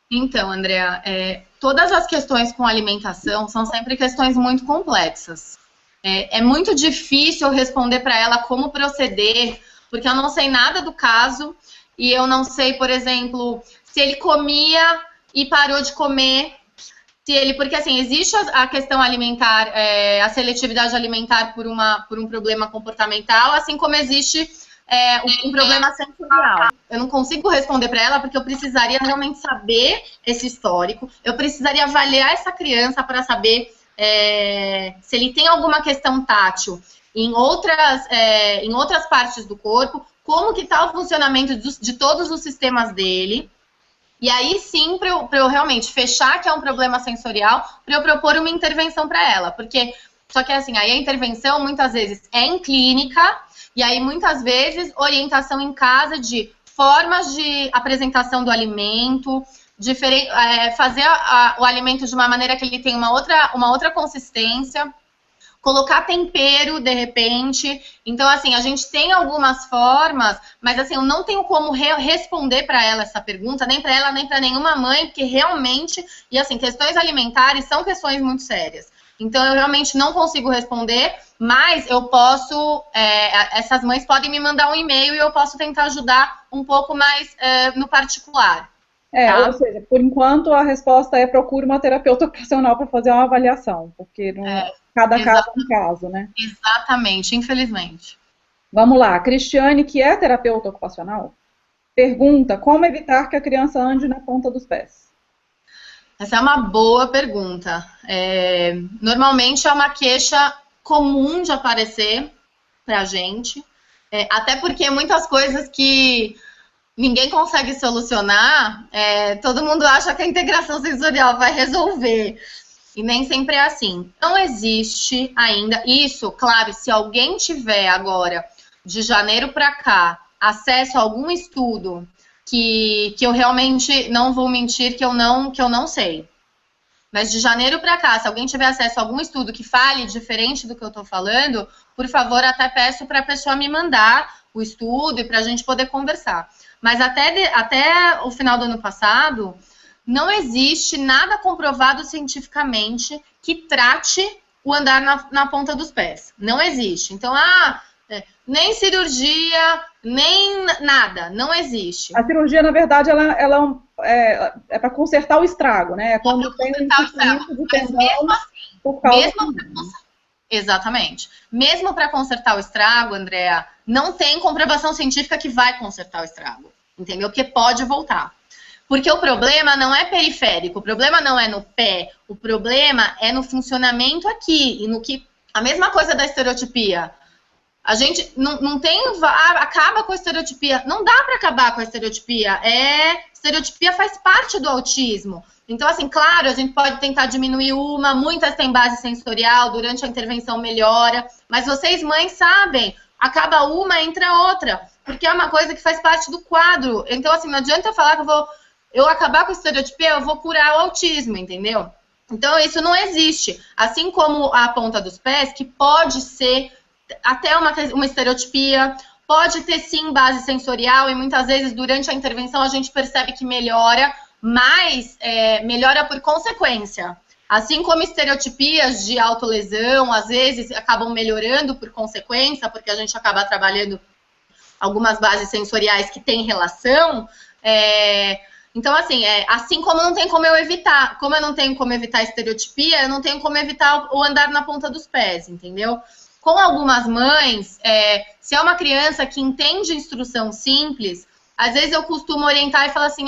Então, Andrea, todas as questões com alimentação são sempre questões muito complexas. É muito difícil responder para ela como proceder, porque eu não sei nada do caso e eu não sei, por exemplo, se ele comia e parou de comer, porque assim, existe a questão alimentar, a seletividade alimentar por um problema comportamental, assim como existe um problema sensorial. Eu não consigo responder para ela porque eu precisaria realmente saber esse histórico, eu precisaria avaliar essa criança para saber se ele tem alguma questão tátil em outras partes do corpo, como que está o funcionamento de todos os sistemas dele. E aí sim, para eu realmente fechar que é um problema sensorial, para eu propor uma intervenção para ela. Só que assim, aí a intervenção muitas vezes é em clínica, e aí muitas vezes orientação em casa de formas de apresentação do alimento, fazer o alimento de uma maneira que ele tenha uma outra consistência, colocar tempero, de repente. Então, assim, a gente tem algumas formas, mas, assim, eu não tenho como responder para ela essa pergunta, nem para ela, nem para nenhuma mãe, porque realmente, e assim, questões alimentares são questões muito sérias. Então, eu realmente não consigo responder, mas eu posso, essas mães podem me mandar um e-mail e eu posso tentar ajudar um pouco mais no particular. Tá? Ou seja, por enquanto a resposta é procure uma terapeuta ocupacional para fazer uma avaliação, porque cada caso é um caso, né? Exatamente, infelizmente. Vamos lá, Cristiane, que é terapeuta ocupacional, pergunta como evitar que a criança ande na ponta dos pés. Essa é uma boa pergunta. Normalmente é uma queixa comum de aparecer pra gente, até porque muitas coisas que ninguém consegue solucionar, todo mundo acha que a integração sensorial vai resolver. E nem sempre é assim. Não existe ainda isso, claro, se alguém tiver agora, de janeiro para cá, acesso a algum estudo que eu realmente não vou mentir que eu não sei. Mas de janeiro para cá, se alguém tiver acesso a algum estudo que fale diferente do que eu estou falando, por favor, até peço para a pessoa me mandar o estudo e para a gente poder conversar. Mas até o final do ano passado, não existe nada comprovado cientificamente que trate o andar na ponta dos pés. Não existe. Então, nem cirurgia, nem nada. Não existe. A cirurgia, na verdade, ela é para consertar o estrago, né? É quando tem um enxugamento de tendão por causa Exatamente. Mesmo para consertar o estrago, Andrea, não tem comprovação científica que vai consertar o estrago. Entendeu? Porque pode voltar. Porque o problema não é periférico, o problema não é no pé, o problema é no funcionamento aqui, e no que. A mesma coisa da estereotipia. A gente não tem, acaba com a estereotipia. Não dá para acabar com a estereotipia. Estereotipia faz parte do autismo. Então, assim, claro, a gente pode tentar diminuir muitas têm base sensorial, durante a intervenção melhora, mas vocês, mães, sabem, acaba uma, entra outra, porque é uma coisa que faz parte do quadro. Então, assim, não adianta eu falar que eu acabar com a estereotipia, eu vou curar o autismo, entendeu? Então, isso não existe. Assim como a ponta dos pés, que pode ser até uma estereotipia, pode ter sim base sensorial, e muitas vezes durante a intervenção a gente percebe que melhora, mas melhora por consequência. Assim como estereotipias de autolesão, às vezes acabam melhorando por consequência, porque a gente acaba trabalhando algumas bases sensoriais que têm relação. Então, assim como não tem como eu evitar, como eu não tenho como evitar a estereotipia, eu não tenho como evitar o andar na ponta dos pés, entendeu? Com algumas mães, se é uma criança que entende instrução simples, às vezes eu costumo orientar e falar assim,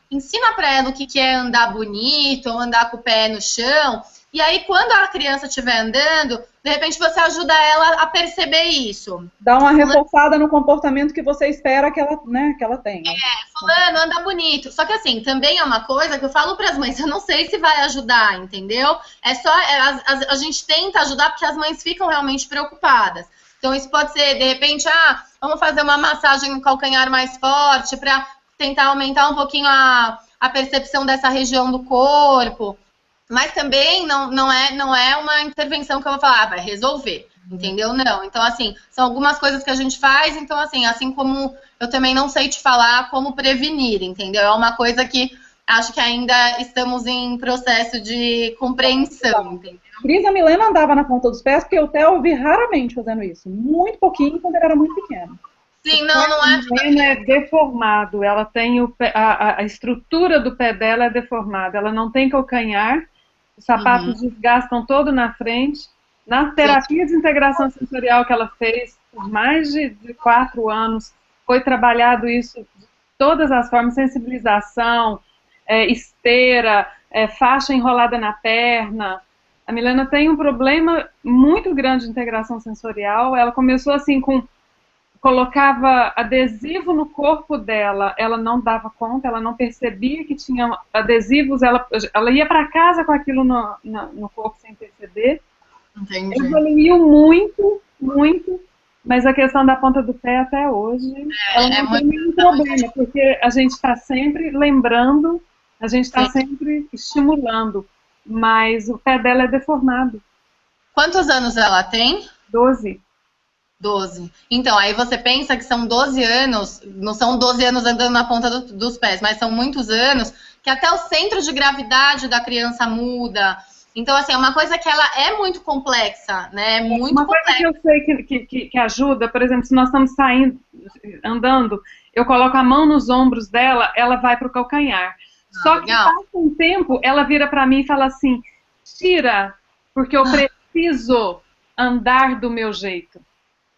ensina para ela o que é andar bonito, ou andar com o pé no chão, e aí quando a criança estiver andando, de repente você ajuda ela a perceber isso. Dá uma reforçada no comportamento que você espera que ela tenha. Fulano, anda bonito. Só que assim, também é uma coisa que eu falo para as mães, eu não sei se vai ajudar, entendeu? A gente tenta ajudar porque as mães ficam realmente preocupadas. Então isso pode ser, de repente, vamos fazer uma massagem no calcanhar mais forte para tentar aumentar um pouquinho a percepção dessa região do corpo. Mas também não é uma intervenção que eu vou falar, vai resolver, entendeu? Não. Então, assim, são algumas coisas que a gente faz, então, assim como eu também não sei te falar como prevenir, entendeu? É uma coisa que acho que ainda estamos em processo de compreensão, entendeu? Cris, a Milena andava na ponta dos pés, porque o Theo eu vi raramente fazendo isso. Muito pouquinho, quando ele era muito pequeno. Sim, não é. A Milena é deformado, ela tem a estrutura do pé dela é deformada, ela não tem calcanhar, os sapatos desgastam todo na frente. Na terapia de integração sensorial que ela fez por mais de 4 anos, foi trabalhado isso de todas as formas, sensibilização, esteira, faixa enrolada na perna. A Milena tem um problema muito grande de integração sensorial. Ela começou assim colocava adesivo no corpo dela, ela não dava conta, ela não percebia que tinha adesivos, ela ia para casa com aquilo no corpo sem perceber. Entendi. Evoluiu muito, muito, mas a questão da ponta do pé até hoje ela não tem nenhum problema, porque a gente está sempre lembrando, a gente está sempre estimulando, mas o pé dela é deformado. Quantos anos ela tem? 12. 12. Então, aí você pensa que são 12 anos, não são 12 anos andando na ponta dos pés, mas são muitos anos, que até o centro de gravidade da criança muda. Então, assim, é uma coisa que ela é muito complexa, né? Muito complexa. Coisa que eu sei que ajuda, por exemplo, se nós estamos andando, eu coloco a mão nos ombros dela, ela vai para o calcanhar. Só que passa um tempo, ela vira para mim e fala assim, tira, porque eu preciso andar do meu jeito.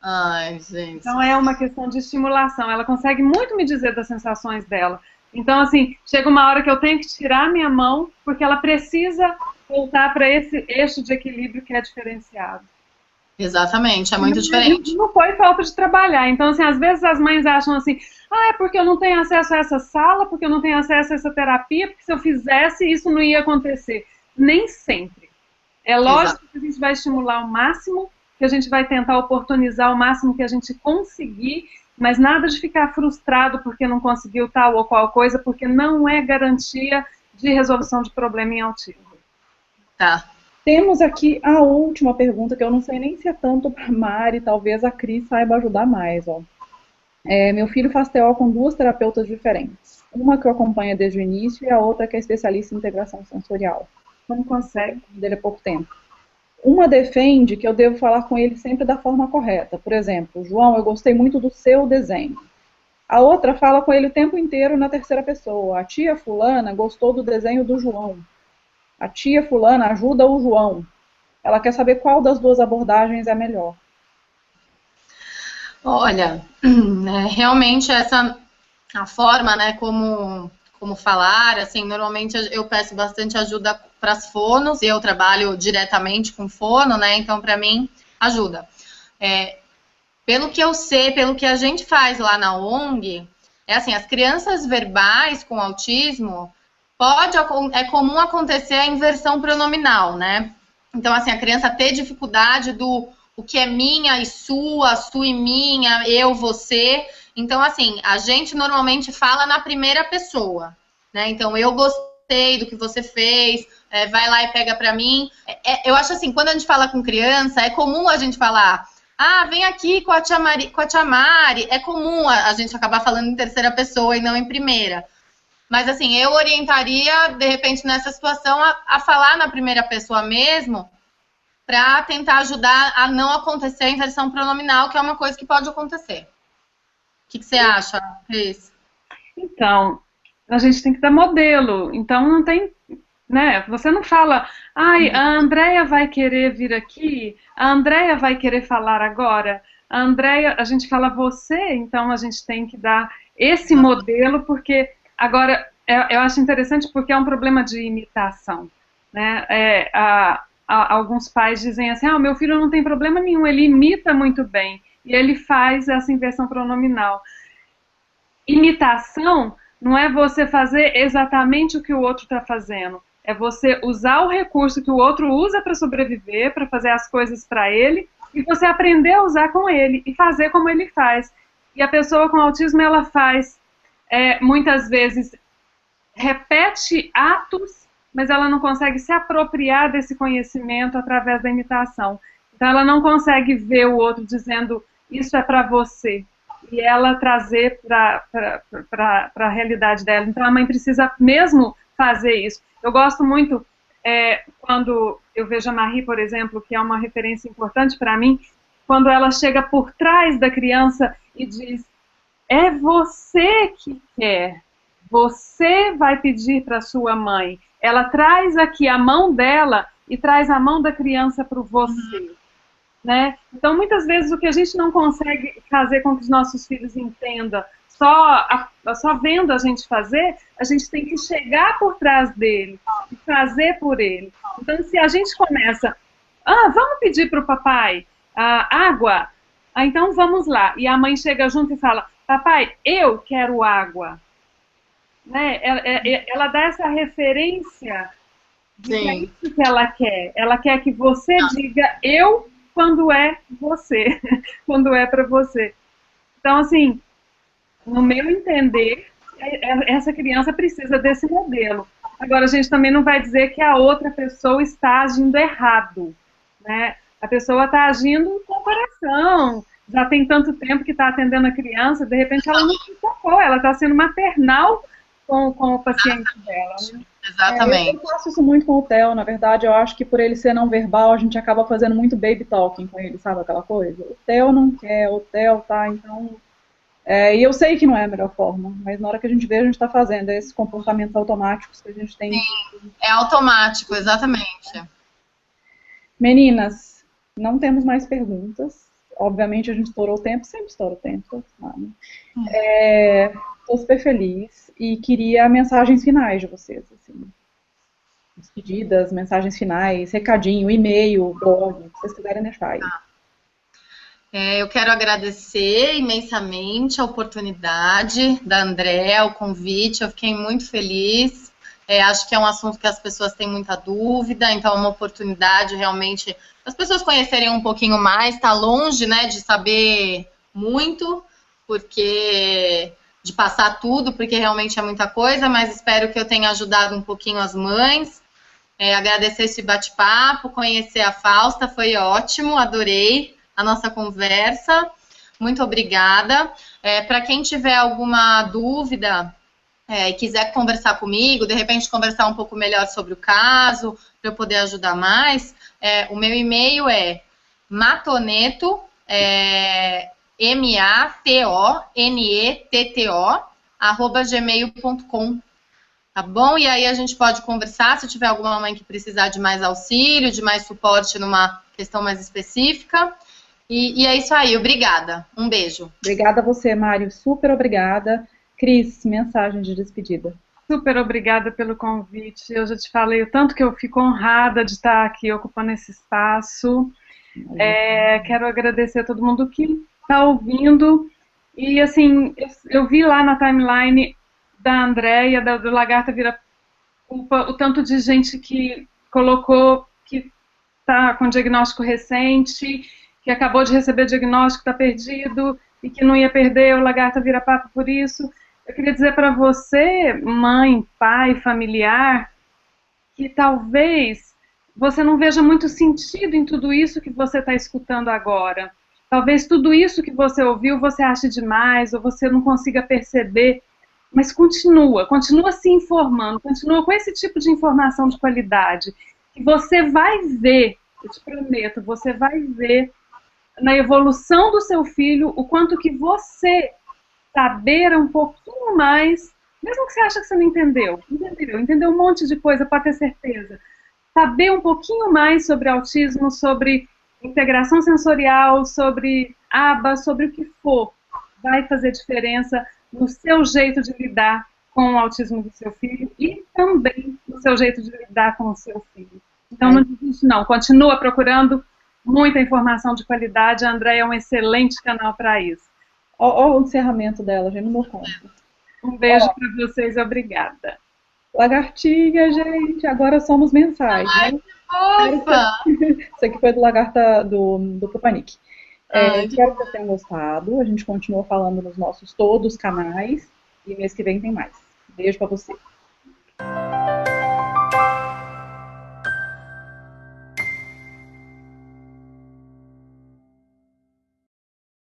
Ai, gente. Então é uma questão de estimulação. Ela consegue muito me dizer das sensações dela. Então, assim, chega uma hora que eu tenho que tirar minha mão, porque ela precisa voltar para esse eixo de equilíbrio que é diferenciado. Exatamente, é muito diferente. Não foi falta de trabalhar. Então, assim, às vezes as mães acham assim, é porque eu não tenho acesso a essa sala, porque eu não tenho acesso a essa terapia, porque se eu fizesse, isso não ia acontecer. Nem sempre. É lógico que a gente vai estimular o máximo, que a gente vai tentar oportunizar o máximo que a gente conseguir, mas nada de ficar frustrado porque não conseguiu tal ou qual coisa, porque não é garantia de resolução de problema em autismo. Tá. Temos aqui a última pergunta, que eu não sei nem se é tanto para Mari, talvez a Cris saiba ajudar mais. Ó. Meu filho faz TO com 2 terapeutas diferentes. Uma que eu acompanho desde o início e a outra que é especialista em integração sensorial. Como consegue? Dele há pouco tempo. Uma defende que eu devo falar com ele sempre da forma correta. Por exemplo, João, eu gostei muito do seu desenho. A outra fala com ele o tempo inteiro na terceira pessoa. A tia fulana gostou do desenho do João. A tia fulana ajuda o João. Ela quer saber qual das 2 abordagens é melhor. Olha, realmente a forma, né, como falar, assim, normalmente eu peço bastante ajuda para as fonos, e eu trabalho diretamente com fono, né, então para mim ajuda. Pelo que eu sei, pelo que a gente faz lá na ONG, é assim, as crianças verbais com autismo, é comum acontecer a inversão pronominal, né? Então, assim, a criança ter dificuldade do o que é minha e sua e minha, eu, você. Então, assim, a gente normalmente fala na primeira pessoa, né? Então, eu gostei do que você fez, vai lá e pega pra mim. Eu acho assim, quando a gente fala com criança, é comum a gente falar, vem aqui com a tia Mari. É comum a gente acabar falando em terceira pessoa e não em primeira. Mas, assim, eu orientaria, de repente, nessa situação, a falar na primeira pessoa mesmo, para tentar ajudar a não acontecer a inversão pronominal, que é uma coisa que pode acontecer. O que você acha, Cris? Então, a gente tem que dar modelo. Então, não tem, né? Você não fala, a Andréia vai querer vir aqui, a Andréia vai querer falar agora, a Andréia, a gente fala você, então a gente tem que dar esse modelo, porque, agora, eu acho interessante porque é um problema de imitação, né? Alguns pais dizem assim, o meu filho não tem problema nenhum, ele imita muito bem, e ele faz essa inversão pronominal. Imitação não é você fazer exatamente o que o outro está fazendo, é você usar o recurso que o outro usa para sobreviver, para fazer as coisas para ele, e você aprender a usar com ele, e fazer como ele faz. E a pessoa com autismo, ela faz, muitas vezes, repete atos, mas ela não consegue se apropriar desse conhecimento através da imitação. Então, ela não consegue ver o outro dizendo, isso é para você, e ela trazer para a realidade dela. Então, a mãe precisa mesmo fazer isso. Eu gosto muito, quando eu vejo a Marie, por exemplo, que é uma referência importante para mim, quando ela chega por trás da criança e diz, é você que quer, você vai pedir para sua mãe. Ela traz aqui a mão dela e traz a mão da criança para você. Né? Então, muitas vezes, o que a gente não consegue fazer com que os nossos filhos entendam, só vendo a gente fazer, a gente tem que chegar por trás dele e fazer por ele. Então, se a gente começa, vamos pedir para o papai água, então vamos lá. E a mãe chega junto e fala, papai, eu quero água. Né? Ela dá essa referência de que é isso que ela quer. Ela quer que você diga eu quando é você, quando é para você. Então, assim, no meu entender, essa criança precisa desse modelo. Agora, a gente também não vai dizer que a outra pessoa está agindo errado, né? A pessoa está agindo com o coração, já tem tanto tempo que está atendendo a criança, de repente ela não se tocou, ela está sendo maternal com o paciente dela. Né? Exatamente. Eu faço isso muito com o Theo, na verdade, eu acho que por ele ser não verbal, a gente acaba fazendo muito baby talking com ele, sabe aquela coisa? O Theo não quer, o Theo tá, então... e eu sei que não é a melhor forma, mas na hora que a gente vê, a gente está fazendo esses comportamentos automáticos que a gente tem. Sim, é automático, exatamente. Meninas, não temos mais perguntas. Obviamente a gente estourou o tempo, sempre estoura o tempo. Estou super feliz e queria mensagens finais de vocês. Assim. Despedidas, mensagens finais, recadinho, e-mail, blog, se vocês quiserem deixar aí. Eu quero agradecer imensamente a oportunidade da Andréa, o convite, eu fiquei muito feliz. Acho que é um assunto que as pessoas têm muita dúvida, então é uma oportunidade realmente as pessoas conhecerem um pouquinho mais, está longe, né, de saber muito, de passar tudo, porque realmente é muita coisa, mas espero que eu tenha ajudado um pouquinho as mães. Agradecer esse bate-papo, conhecer a Fausta, foi ótimo, adorei a nossa conversa, muito obrigada. Para quem tiver alguma dúvida e quiser conversar comigo, de repente conversar um pouco melhor sobre o caso, para eu poder ajudar mais, o meu e-mail é matoneto, matonetto@gmail.com. Tá bom? E aí a gente pode conversar, se tiver alguma mãe que precisar de mais auxílio, de mais suporte numa questão mais específica. E é isso aí, obrigada. Um beijo. Obrigada a você, Mário. Super obrigada. Cris, mensagem de despedida. Super obrigada pelo convite. Eu já te falei o tanto que eu fico honrada de estar aqui ocupando esse espaço. Quero agradecer a todo mundo que tá ouvindo. E, assim, eu vi lá na timeline da Andréia, do Lagarta Vira Culpa, o tanto de gente que colocou que está com diagnóstico recente, que acabou de receber diagnóstico, está perdido, e que não ia perder o Lagarta Vira Papo por isso. Eu queria dizer para você, mãe, pai, familiar, que talvez você não veja muito sentido em tudo isso que você está escutando agora. Talvez tudo isso que você ouviu você ache demais, ou você não consiga perceber, mas continua se informando, continua com esse tipo de informação de qualidade, que você vai ver, eu te prometo, você vai ver na evolução do seu filho o quanto que você saber um pouquinho mais, mesmo que você ache que você não entendeu um monte de coisa, pode ter certeza. Saber um pouquinho mais sobre autismo, sobre integração sensorial, sobre aba, sobre o que for, vai fazer diferença no seu jeito de lidar com o autismo do seu filho e também no seu jeito de lidar com o seu filho. Então não desiste não, continua procurando muita informação de qualidade, a Andréia é um excelente canal para isso. Olha o encerramento dela, gente, não dou conta. Um beijo para vocês, obrigada. Lagartinha, gente, agora somos mensais, né? Opa! Isso aqui foi do Lagarta do Pupanic. Espero que vocês tenham gostado. A gente continua falando nos nossos todos canais. E mês que vem tem mais. Beijo pra você.